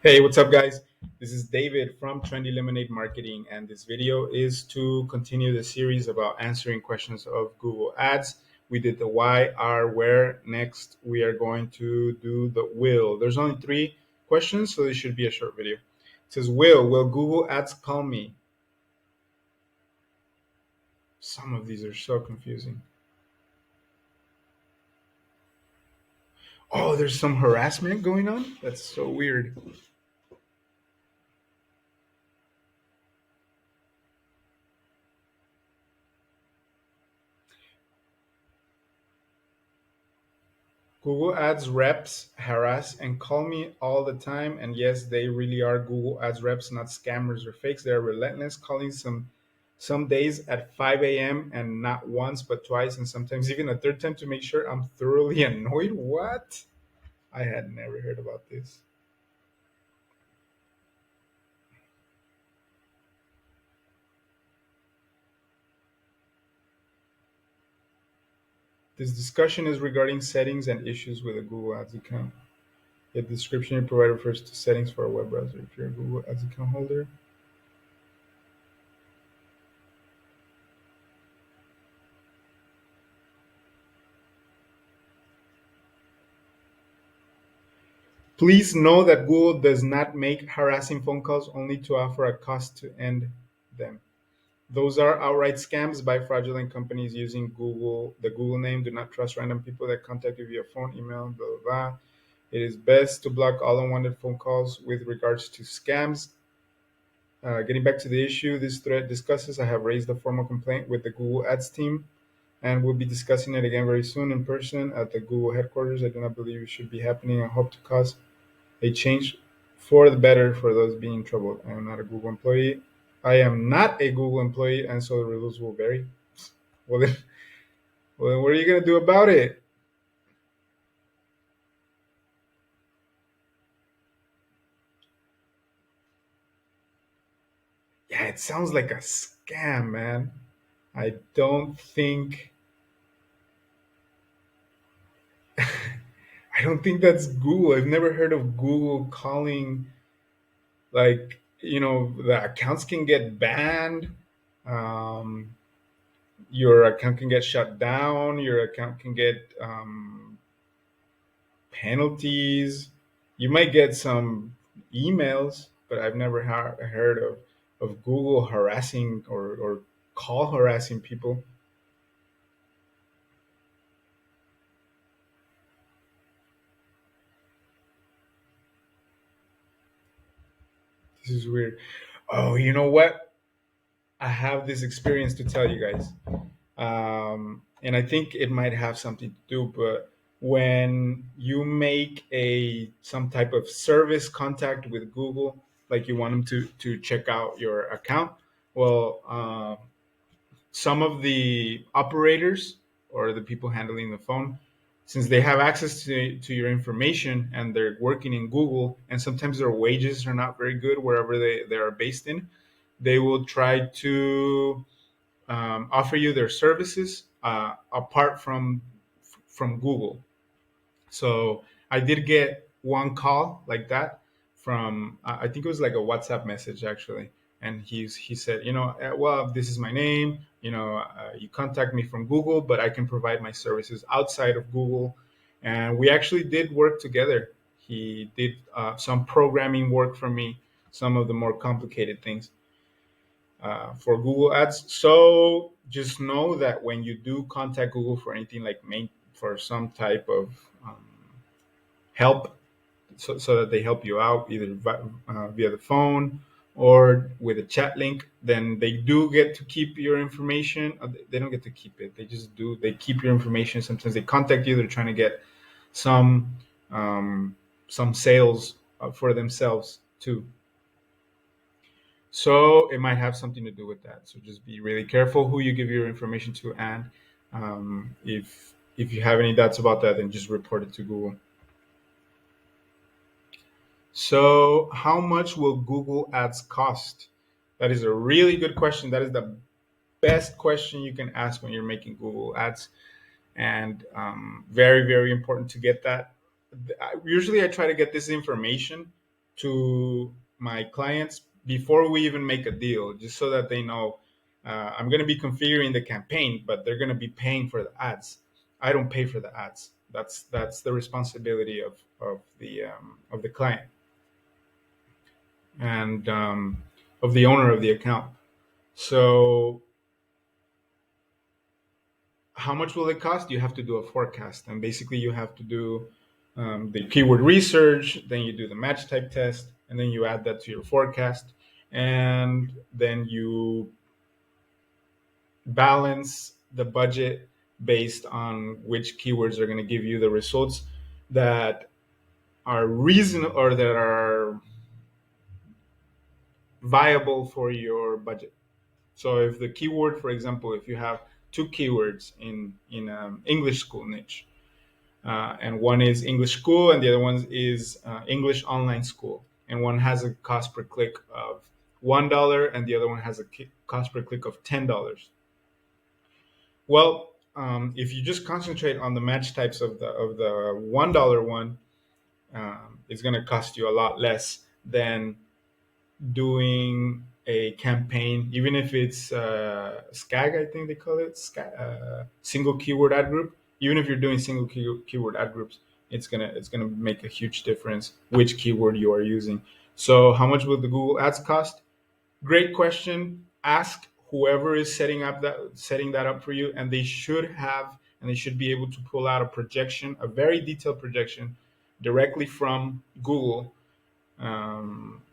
Hey, what's up, guys? This is David from Trendy Lemonade Marketing, and this video is to continue the series about answering questions of Google Ads. We did the why, are, where. Next, we are going to do the will. There's only three questions, so this should be a short video. It says, will Google Ads call me? Some of these are so confusing. Oh, there's some harassment going on? That's so weird. Google Ads reps harass and call me all the time. And yes, they really are Google Ads reps, not scammers or fakes. They're relentless, calling some days at 5 a.m. and not once but twice, and sometimes even a third time to make sure I'm thoroughly annoyed. What? I had never heard about this. This discussion is regarding settings and issues with a Google Ads account. The description you provide refers to settings for a web browser. If you're a Google Ads account holder, please know that Google does not make harassing phone calls only to offer a cost to end them. Those are outright scams by fraudulent companies using the Google name. Do not trust random people that contact you via phone, email, blah, blah, blah. It is best to block all unwanted phone calls with regards to scams. Getting back to the issue this thread discusses, I have raised a formal complaint with the Google Ads team and we'll be discussing it again very soon in person at the Google headquarters. I do not believe it should be happening. I hope to cause a change for the better for those being troubled. I am not a Google employee. I am not a Google employee, and so the rules will vary. Well, then, well, then what are you gonna do about it? Yeah, it sounds like a scam, man. I don't think I don't think that's Google. I've never heard of Google calling the accounts can get banned. Um, your account can get shut down. Your account can get penalties. You might get some emails, but I've never heard of Google harassing or call harassing people. This is weird. Oh, you know what? I have this experience to tell you guys. And I think it might have something to do, but when you make a some type of service contact with Google, like you want them to check out your account, well, some of the operators or the people handling the phone, since they have access to your information and they're working in Google, and sometimes their wages are not very good wherever they are based in, they will try to offer you their services apart from Google. So I did get one call like that from I think it was like a WhatsApp message actually, and he said, well, this is my name. You contact me from Google, but I can provide my services outside of Google, and we actually did work together. He did some programming work for me, some of the more complicated things for Google Ads. So just know that when you do contact Google for anything like for some type of um, help, so that they help you out either via the phone or with a chat link, then they do get to keep your information. They don't get to keep it. They just do. They keep your information. Sometimes they contact you. They're trying to get some um, some sales for themselves too. So it might have something to do with that. So just be really careful who you give your information to, and if you have any doubts about that, then just report it to Google. So how much will Google Ads cost? That is a really good question. That is the best question you can ask when you're making Google Ads, and very very important to get that. Usually, I try to get this information to my clients before we even make a deal, just so that they know I'm going to be configuring the campaign, but they're going to be paying for the ads. I don't pay for the ads. That's the responsibility of the client and of the owner of the account. So how much will it cost? You have to do a forecast, and basically you have to do the keyword research, then you do the match type test, and then you add that to your forecast, and then you balance the budget based on which keywords are going to give you the results that are reasonable or that are viable for your budget. So if the keyword, for example, if you have two keywords in English school niche, and one is English school and the other one is English online school, and one has a cost per click of $1 and the other one has a cost per click of $10. Well, if you just concentrate on the match types of the $1 one, it's going to cost you a lot less than doing a campaign, even if it's SCAG, I think they call it, single keyword ad group. Even if you're doing single keyword ad groups, it's gonna make a huge difference which keyword you are using. So, how much will the Google Ads cost? Great question. Ask whoever is setting that up for you, and they should be able to pull out a projection, a very detailed projection, directly from Google. Um,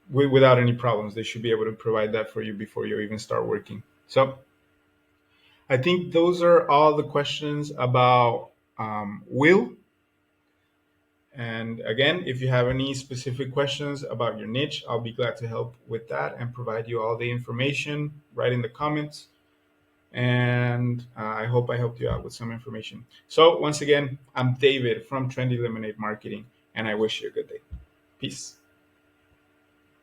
without any problems. They should be able to provide that for you before you even start working. So I think those are all the questions about will. And again, if you have any specific questions about your niche, I'll be glad to help with that and provide you all the information right in the comments. And I hope I helped you out with some information. So once again, I'm David from Trendy Lemonade Marketing, and I wish you a good day. Peace.